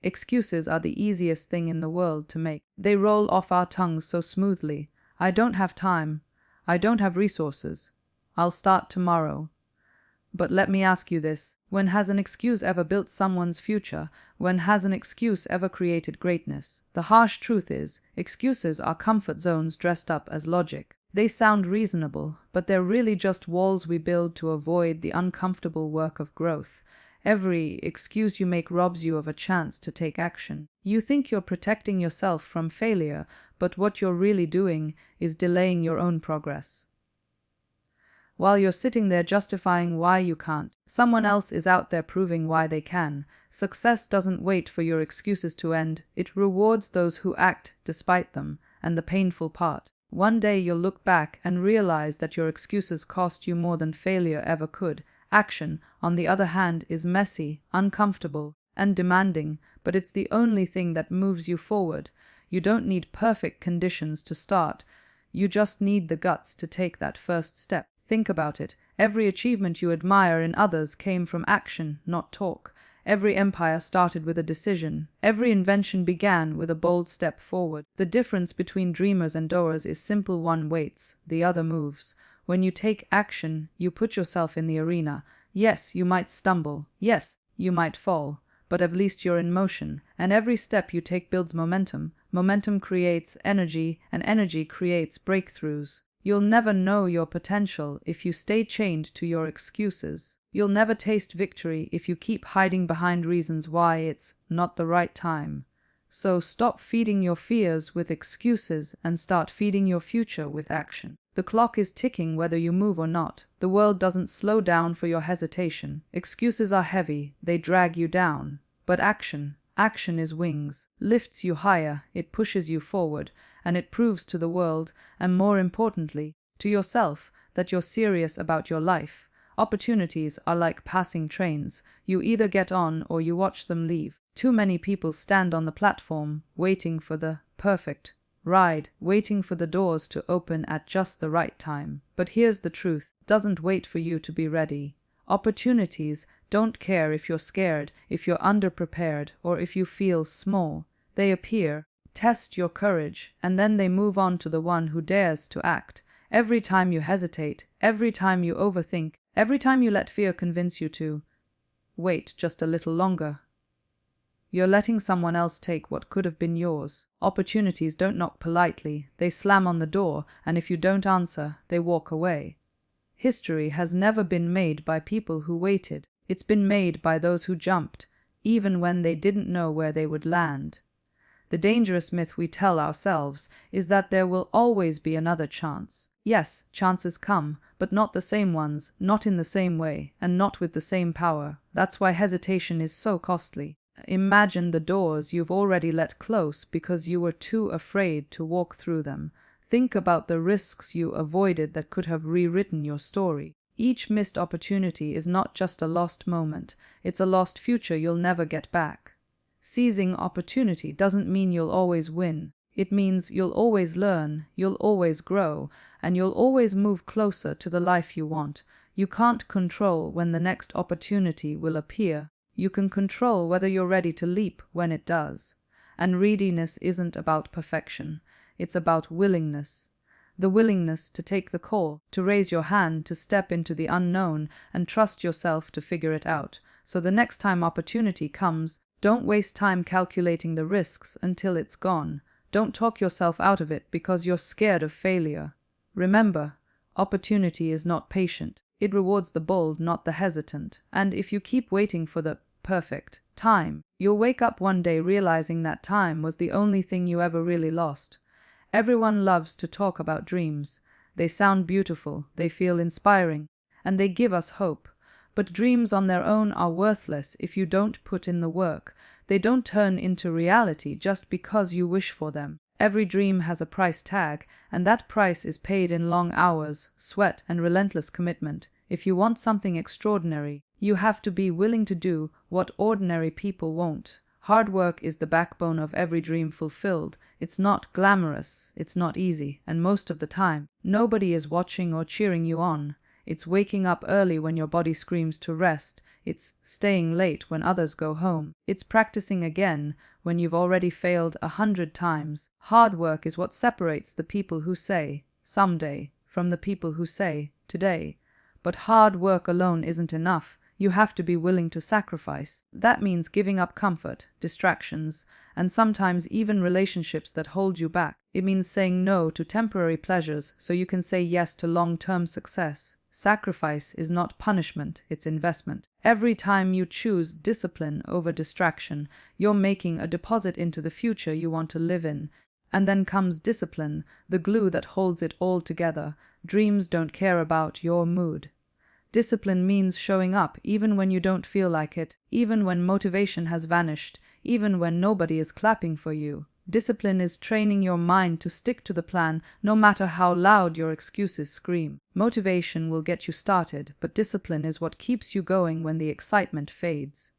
Excuses are the easiest thing in the world to make. They roll off our tongues so smoothly. I don't have time. I don't have resources. I'll start tomorrow. But let me ask you this. When has an excuse ever built someone's future? When has an excuse ever created greatness? The harsh truth is, excuses are comfort zones dressed up as logic. They sound reasonable, but they're really just walls we build to avoid the uncomfortable work of growth. Every excuse you make robs you of a chance to take action. You think you're protecting yourself from failure, but what you're really doing is delaying your own progress. While you're sitting there justifying why you can't, someone else is out there proving why they can. Success doesn't wait for your excuses to end. It rewards those who act despite them. And the painful part, one day you'll look back and realize that your excuses cost you more than failure ever could. Action, on the other hand, is messy, uncomfortable, and demanding, but it's the only thing that moves you forward. You don't need perfect conditions to start. You just need the guts to take that first step. Think about it. Every achievement you admire in others came from action, not talk. Every empire started with a decision. Every invention began with a bold step forward. The difference between dreamers and doers is simple: one waits, the other moves. When you take action, you put yourself in the arena. Yes, you might stumble. Yes, you might fall. But at least you're in motion, and every step you take builds momentum. Momentum creates energy, and energy creates breakthroughs. You'll never know your potential if you stay chained to your excuses. You'll never taste victory if you keep hiding behind reasons why it's not the right time. So stop feeding your fears with excuses and start feeding your future with action. The clock is ticking whether you move or not. The world doesn't slow down for your hesitation. Excuses are heavy, they drag you down. But action is wings. Lifts you higher, it pushes you forward, and it proves to the world, and more importantly, to yourself, that you're serious about your life. Opportunities are like passing trains. You either get on or you watch them leave. Too many people stand on the platform, waiting for the perfect ride, waiting for the doors to open at just the right time. But here's the truth: it doesn't wait for you to be ready. Opportunities don't care if you're scared, if you're underprepared, or if you feel small. They appear, test your courage, and then they move on to the one who dares to act. Every time you hesitate, every time you overthink, every time you let fear convince you to wait just a little longer, you're letting someone else take what could have been yours. Opportunities don't knock politely, they slam on the door, and if you don't answer, they walk away. History has never been made by people who waited. It's been made by those who jumped, even when they didn't know where they would land. The dangerous myth we tell ourselves is that there will always be another chance. Yes, chances come, but not the same ones, not in the same way, and not with the same power. That's why hesitation is so costly. Imagine the doors you've already let close because you were too afraid to walk through them. Think about the risks you avoided that could have rewritten your story. Each missed opportunity is not just a lost moment, it's a lost future you'll never get back. Seizing opportunity doesn't mean you'll always win. It means you'll always learn, you'll always grow, and you'll always move closer to the life you want. You can't control when the next opportunity will appear. You can control whether you're ready to leap when it does. And readiness isn't about perfection. It's about willingness. The willingness to take the call, to raise your hand, to step into the unknown, and trust yourself to figure it out. So the next time opportunity comes, don't waste time calculating the risks until it's gone. Don't talk yourself out of it because you're scared of failure. Remember, opportunity is not patient. It rewards the bold, not the hesitant. And if you keep waiting for the perfect time, you'll wake up one day realizing that time was the only thing you ever really lost. Everyone loves to talk about dreams. They sound beautiful, they feel inspiring, and they give us hope. But dreams on their own are worthless if you don't put in the work. They don't turn into reality just because you wish for them. Every dream has a price tag, and that price is paid in long hours, sweat, and relentless commitment. If you want something extraordinary, you have to be willing to do what ordinary people won't. Hard work is the backbone of every dream fulfilled. It's not glamorous, it's not easy, and most of the time, nobody is watching or cheering you on. It's waking up early when your body screams to rest. It's staying late when others go home. It's practicing again when you've already failed 100 times. Hard work is what separates the people who say, someday, from the people who say, today. But hard work alone isn't enough. You have to be willing to sacrifice. That means giving up comfort, distractions, and sometimes even relationships that hold you back. It means saying no to temporary pleasures so you can say yes to long-term success. Sacrifice is not punishment, it's investment. Every time you choose discipline over distraction, you're making a deposit into the future you want to live in. And then comes discipline, the glue that holds it all together. Dreams don't care about your mood. Discipline means showing up even when you don't feel like it, even when motivation has vanished, even when nobody is clapping for you. Discipline is training your mind to stick to the plan no matter how loud your excuses scream. Motivation will get you started, but discipline is what keeps you going when the excitement fades.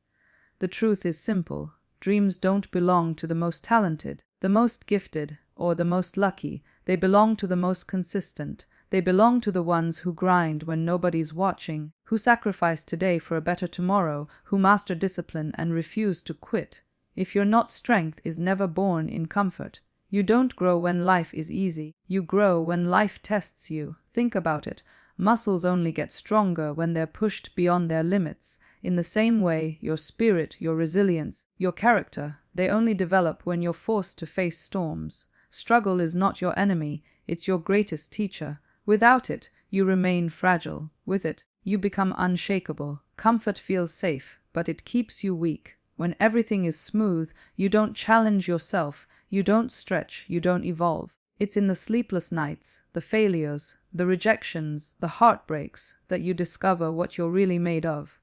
The truth is simple. Dreams don't belong to the most talented, the most gifted, or the most lucky. They belong to the most consistent. They belong to the ones who grind when nobody's watching, who sacrifice today for a better tomorrow, who master discipline and refuse to quit. If your not strength is never born in comfort, you don't grow when life is easy. You grow when life tests you. Think about it. Muscles only get stronger when they're pushed beyond their limits. In the same way, your spirit, your resilience, your character, they only develop when you're forced to face storms. Struggle is not your enemy, it's your greatest teacher. Without it, you remain fragile. With it, you become unshakable. Comfort feels safe, but it keeps you weak. When everything is smooth, you don't challenge yourself, you don't stretch, you don't evolve. It's in the sleepless nights, the failures, the rejections, the heartbreaks, that you discover what you're really made of.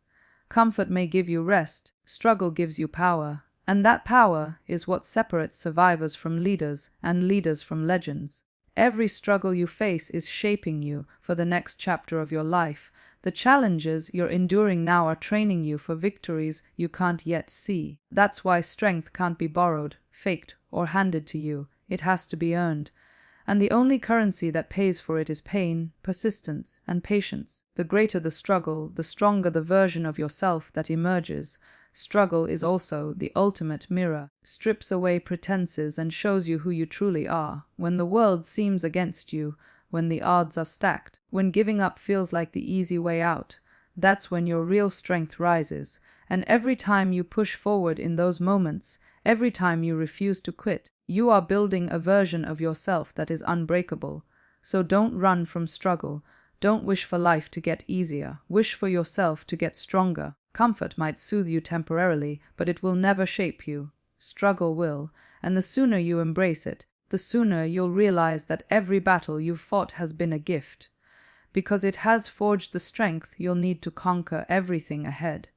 Comfort may give you rest, struggle gives you power, and that power is what separates survivors from leaders and leaders from legends. Every struggle you face is shaping you for the next chapter of your life. The challenges you're enduring now are training you for victories you can't yet see. That's why strength can't be borrowed, faked, or handed to you. It has to be earned. And the only currency that pays for it is pain, persistence, and patience. The greater the struggle, the stronger the version of yourself that emerges. Struggle is also the ultimate mirror, strips away pretenses and shows you who you truly are. When the world seems against you, when the odds are stacked, when giving up feels like the easy way out, that's when your real strength rises. And every time you push forward in those moments, every time you refuse to quit, you are building a version of yourself that is unbreakable. So don't run from struggle. Don't wish for life to get easier. Wish for yourself to get stronger. Comfort might soothe you temporarily, but it will never shape you. Struggle will, and the sooner you embrace it, the sooner you'll realize that every battle you've fought has been a gift, because it has forged the strength you'll need to conquer everything ahead.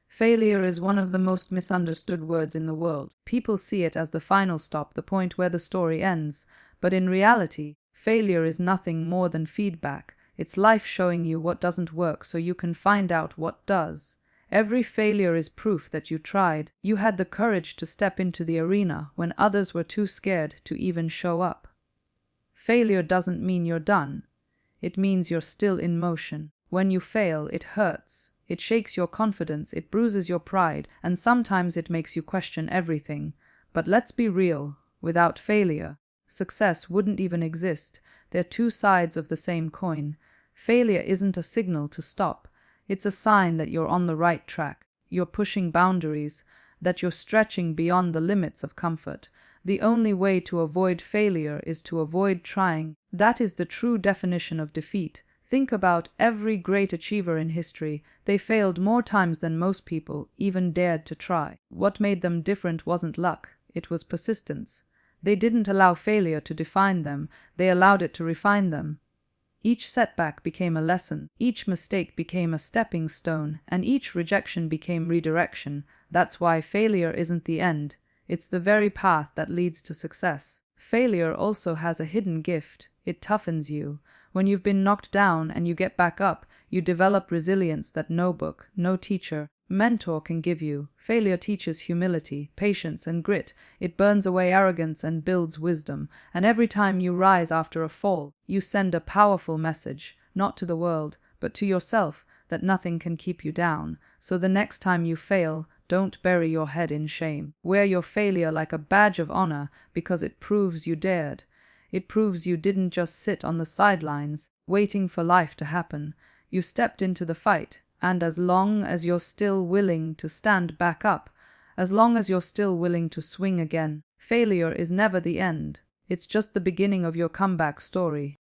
Failure is one of the most misunderstood words in the world. People see it as the final stop, the point where the story ends, but in reality, failure is nothing more than feedback. It's life showing you what doesn't work so you can find out what does. Every failure is proof that you tried. You had the courage to step into the arena when others were too scared to even show up. Failure doesn't mean you're done. It means you're still in motion. When you fail, it hurts. It shakes your confidence, it bruises your pride, and sometimes it makes you question everything. But let's be real. Without failure, success wouldn't even exist. They're two sides of the same coin. Failure isn't a signal to stop. It's a sign that you're on the right track. You're pushing boundaries, that you're stretching beyond the limits of comfort. The only way to avoid failure is to avoid trying. That is the true definition of defeat. Think about every great achiever in history. They failed more times than most people even dared to try. What made them different wasn't luck, it was persistence. They didn't allow failure to define them, they allowed it to refine them. Each setback became a lesson, each mistake became a stepping stone, and each rejection became redirection. That's why failure isn't the end. It's the very path that leads to success. Failure also has a hidden gift. It toughens you. When you've been knocked down and you get back up, you develop resilience that no book, no teacher, mentor can give you. Failure teaches humility, patience, and grit. It burns away arrogance and builds wisdom. And every time you rise after a fall, you send a powerful message, not to the world, but to yourself, that nothing can keep you down, so the next time you fail, don't bury your head in shame. Wear your failure like a badge of honor because it proves you dared. It proves you didn't just sit on the sidelines, waiting for life to happen. You stepped into the fight, and as long as you're still willing to stand back up, as long as you're still willing to swing again, failure is never the end. It's just the beginning of your comeback story.